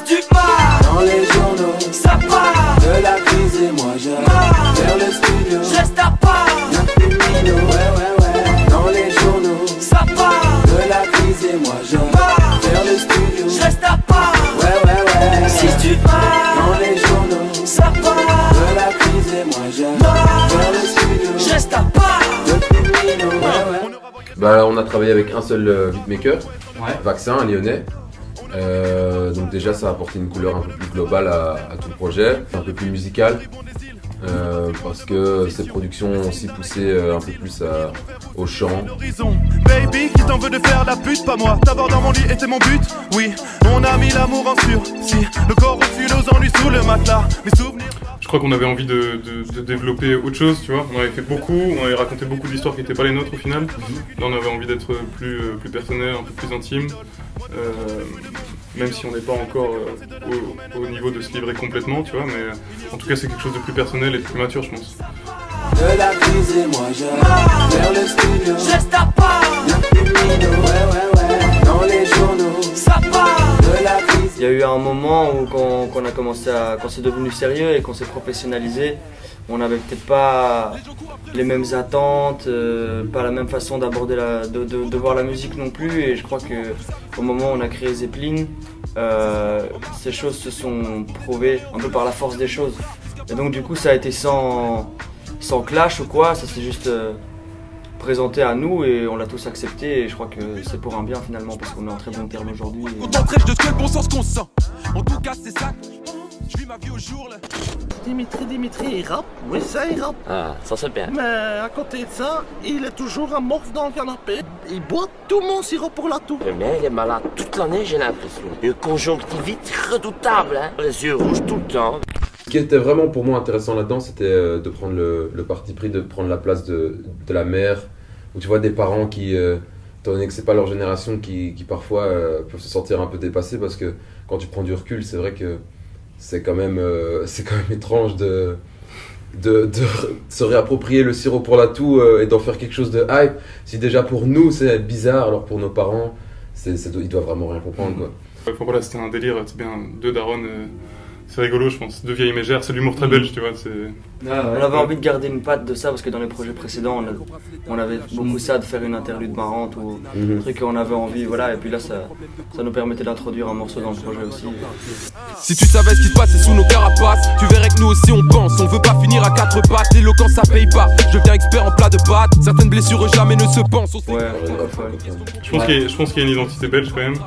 du mal Dans les journaux, ça part de la crise et moi je vers le studio. Je reste à part Ouais, ouais. Dans les journaux, ça part de la crise et moi je vers le studio. Je reste à part Ouais. Si tu pars Dans les journaux, ça part de la crise et moi je vers le studio. Je reste à part Depuis Mino, ouais. Bah, on a travaillé avec un seul beatmaker, Ouais. Vaccin, un lyonnais. Donc déjà ça a apporté une couleur un peu plus globale à tout le projet, un peu plus musical. Parce que ces productions ont aussi poussé un peu plus au chant. Baby, qui t'en veut de faire la pute, pas moi. T'avoir dans mon lit était mon but. Oui, on a mis l'amour en sursis. Le corps refile aux ennuis sous le matelas. Mes souvenirs. Je crois qu'on avait envie de développer autre chose, tu vois. On avait fait beaucoup, on avait raconté beaucoup d'histoires qui n'étaient pas les nôtres au final. Là, on avait envie d'être plus personnel, un peu plus intime. Même si on n'est pas encore au niveau de se livrer complètement, tu vois. Mais en tout cas, c'est quelque chose de plus personnel et de plus mature, je pense. De la crise et moi je vers le studio. Je reste à part Depuis Mino, ouais. Dans les journaux, ça part de la crise. Il y a eu un moment où quand on a commencé quand c'est devenu sérieux et qu'on s'est professionnalisé, on n'avait peut-être pas les mêmes attentes, pas la même façon d'aborder de voir la musique non plus. Et je crois qu'au moment où on a créé Zeppelin, ces choses se sont prouvées un peu par la force des choses. Et donc du coup ça a été sans clash ou quoi, ça s'est juste présenté à nous et on l'a tous accepté et je crois que c'est pour un bien finalement parce qu'on est en très bon terme aujourd'hui. Concentré, je te souhaite bon sens qu'on sent. En tout cas, c'est ça. Je vis ma vie au jour là. Dimitri, il rappe. Oui, ça, il rappe. Ah, ça c'est bien. Mais à côté de ça, il est toujours amorphe dans le canapé. Il boit tout mon sirop pour la toux. Le mien, il est malade toute l'année, j'ai l'impression. Une conjonctivite redoutable, hein. Les yeux rouges tout le temps. Ce qui était vraiment pour moi intéressant là-dedans, c'était de prendre le parti pris de prendre la place de la mère, où tu vois des parents qui, étant donné que c'est pas leur génération, qui parfois peuvent se sentir un peu dépassés parce que quand tu prends du recul, c'est vrai que c'est quand même étrange de se réapproprier le sirop pour la toux et d'en faire quelque chose de hype. Si déjà pour nous c'est bizarre, alors pour nos parents, ils doivent vraiment rien comprendre, quoi. Enfin, voilà, c'était un délire, c'est bien deux darons. C'est rigolo, je pense. Deux vieilles mégères, c'est de l'humour très belge, tu vois. On avait envie de garder une patte de ça parce que dans les projets précédents, on avait beaucoup ça, de faire une interlude marrante ou un truc qu'on avait envie, voilà. Et puis là, ça nous permettait d'introduire un morceau dans le projet aussi. Si tu savais ce qui se passe sous nos carapaces, tu verrais que nous aussi on pense. On veut pas finir à quatre pattes, l'éloquence ça paye pas. Je deviens expert en plat de pâtes, certaines blessures jamais ne se pensent. Ouais, Je pense qu'il y a une identité belge quand même.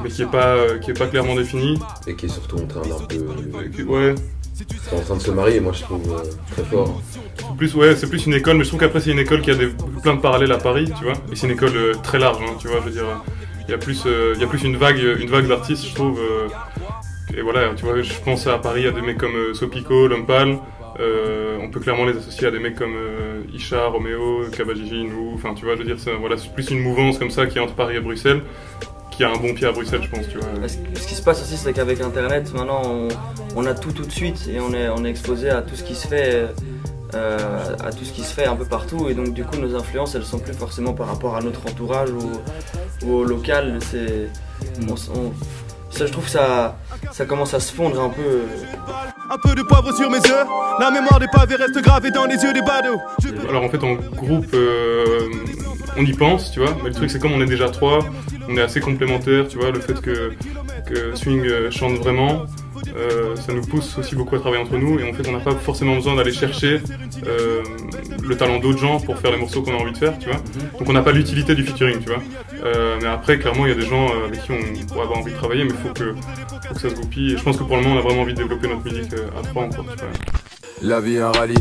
Mais qui est pas clairement définie. Et qui est surtout en train d'un peu... Ouais. C'est en train de se marier, moi je trouve très fort. C'est plus une école, mais je trouve qu'après c'est une école qui a plein de parallèles à Paris, tu vois. Et c'est une école très large, hein, tu vois, je veux dire. Il y a plus une vague d'artistes, je trouve. Et voilà, tu vois, je pense à Paris, à des mecs comme Sopico, Lompal. On peut clairement les associer à des mecs comme Isha, Roméo, Kabadjiji, nous. Enfin, tu vois, je veux dire, c'est plus une mouvance comme ça qui est entre Paris et Bruxelles. Qui a un bon pied à Bruxelles, je pense, tu vois. Ce qui se passe aussi, c'est qu'avec Internet, maintenant, on a tout de suite et on est exposé à tout ce qui se fait, un peu partout. Et donc, du coup, nos influences, elles sont plus forcément par rapport à notre entourage ou au local. Ça, je trouve que ça commence à se fondre un peu. Un peu de poivre sur mes yeux, la mémoire des pavés reste gravée dans les yeux des badauds. Alors en fait, en groupe, on y pense, tu vois. Mais le truc, c'est comme on est déjà trois, on est assez complémentaires, tu vois. Le fait que Swing chante vraiment, ça nous pousse aussi beaucoup à travailler entre nous. Et en fait, on n'a pas forcément besoin d'aller chercher le talent d'autres gens pour faire les morceaux qu'on a envie de faire, tu vois. Donc on n'a pas l'utilité du featuring, tu vois. Mais après, clairement, il y a des gens avec qui on pourrait avoir envie de travailler, mais il faut que ça se goupille. Et je pense que pour le moment, on a vraiment envie de développer notre musique à trois encore, tu vois. La vie un rallye,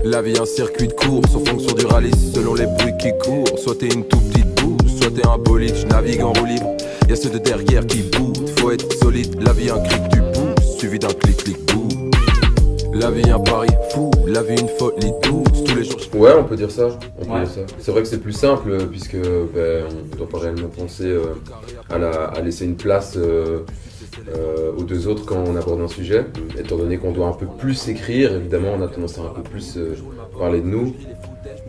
la vie un circuit de course en fonction du rallye, selon les bruits qui courent. Soit t'es une toute petite bouse, soit t'es un bolide, je navigue en roue libre. Y'a ceux de derrière qui boudent, faut être solide. La vie un cric du pouce, suivi d'un clic-clic-bou. La vie un pari fou, la vie une folie douce, tous les jours. Ouais, on peut dire ça. C'est vrai que c'est plus simple puisque on ne doit pas réellement penser à laisser une place aux deux autres quand on aborde un sujet. Étant donné qu'on doit un peu plus écrire, évidemment on a tendance à un peu plus parler de nous.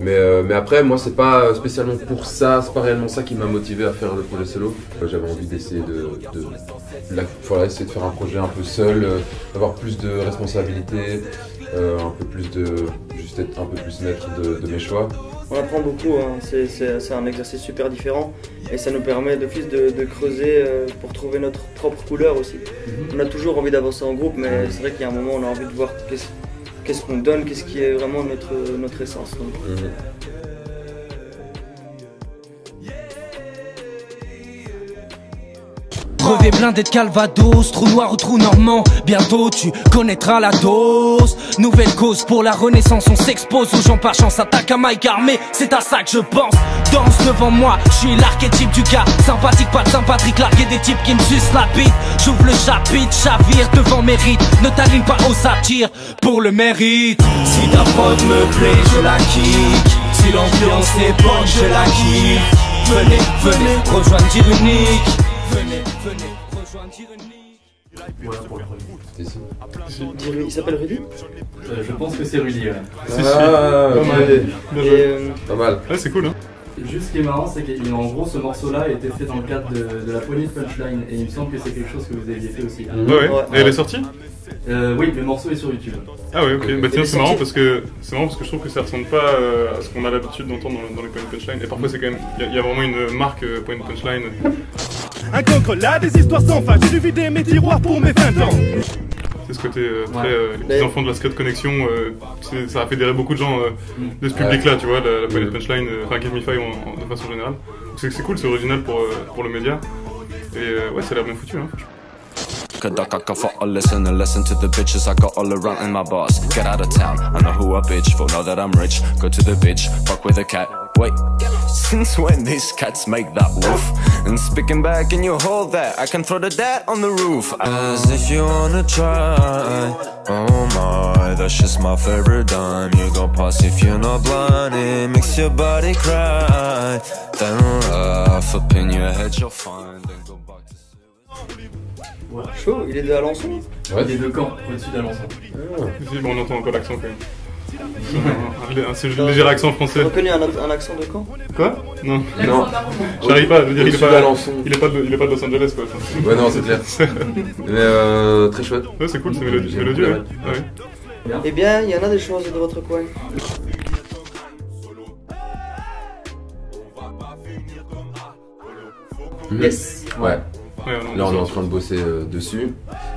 Mais après, moi, c'est pas spécialement pour ça, c'est pas réellement ça qui m'a motivé à faire le projet solo. J'avais envie d'essayer voilà, essayer de faire un projet un peu seul, d'avoir plus de responsabilités, un peu plus juste être un peu plus maître de mes choix. On apprend beaucoup, hein. C'est un exercice super différent et ça nous permet d'office de creuser pour trouver notre propre couleur aussi. On a toujours envie d'avancer en groupe, mais c'est vrai qu'il y a un moment où on a envie de voir qu'est-ce qu'on donne, qu'est-ce qui est vraiment notre essence. Donc. Brevet blindé de Calvados, trou noir ou trou normand. Bientôt tu connaîtras la dose. Nouvelle cause pour la renaissance, on s'expose aux gens par chance. Attaque à Mike armé, c'est à ça que je pense. Danse devant moi, je suis l'archétype du gars sympathique, pas de sympathique, larguer des types qui me sucent la bite. J'ouvre le chapitre, chavire devant mes rites. Ne t'aligne pas au satire pour le mérite. Si ta prod me plaît, je la kick. Si l'ambiance est bonne, je la kiffe. Venez, rejoindre Ironique. Venez, rejoindre Ironique. Voilà pour le premier. Il s'appelle Rudy? Je pense que c'est Rudy, ouais. Pas mal. Pas mal. Ouais, c'est cool, hein. Juste ce qui est marrant, c'est qu'en gros, ce morceau-là a été fait dans le cadre de la poignée de punchline, et il me semble que c'est quelque chose que vous aviez fait aussi. Ouais. Et elle est sortie? Oui, le morceau est sur YouTube. Ah ouais, ok. Bah tiens, c'est marrant parce que je trouve que ça ressemble pas à ce qu'on a l'habitude d'entendre dans les point punchline. Et parfois c'est quand même, il y a vraiment une marque point punchline. Un cancre là, des histoires sans fin. J'ai dû vider mes tiroirs pour mes 20 ans. C'est ce côté très les petits enfants de la Secret Connection. Ça a fédéré beaucoup de gens de ce public-là, tu vois, la point punchline, enfin Give Me Five de façon générale. C'est cool, c'est original pour le média. Et ouais, ça a l'air bien foutu, hein. Duck, I got a listen to the bitches I got all around in my bars. Get out of town, I know who I bitch for, know that I'm rich. Go to the bitch, fuck with a cat. Wait, since when these cats make that woof? And speaking back and you hold that, I can throw the dad on the roof. As if you wanna try, oh my, that's just my favorite dime. You gon' pass if you're not blind, it makes your body cry. Then laugh, up in your head you'll find, then go back to Ouais. Chaud, il est de Alençon? Ouais. Il est de Caen, au-dessus d'Alençon. Si, bon, on entend encore l'accent quand même. C'est un léger accent français. Tu as reconnu un accent de Caen? Quoi? Non. Non. J'arrive pas, je veux dire, il est pas de Los Angeles, quoi. Ouais, non, c'est clair. Mais très chouette. Ouais, c'est cool, c'est mélodieux. Ouais. Eh bien, il y en a des choses de votre coin. Yes. Ouais. Ouais, là on est en train de bosser dessus.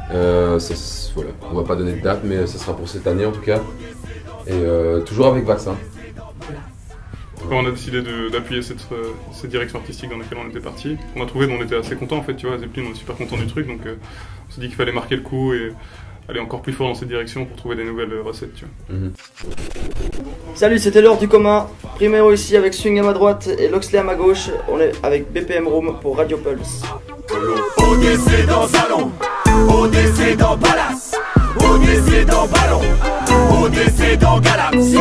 Voilà. On va pas donner de date, mais ça sera pour cette année en tout cas. Et toujours avec Vaccin. Quand on a décidé d'appuyer cette direction artistique dans laquelle on était parti, on a trouvé dont on était assez content en fait, tu vois, Zeppelin, on est super content du truc, donc on s'est dit qu'il fallait marquer le coup et aller encore plus fort dans cette direction pour trouver des nouvelles recettes, tu vois. Salut, c'était l'heure du commun. Primero ici avec Swing à ma droite et Loxley à ma gauche. On est avec BPM Room pour Radio Pulse. ODC dans salon, ODC dans palace, ODC dans ballon, ODC dans galaxie.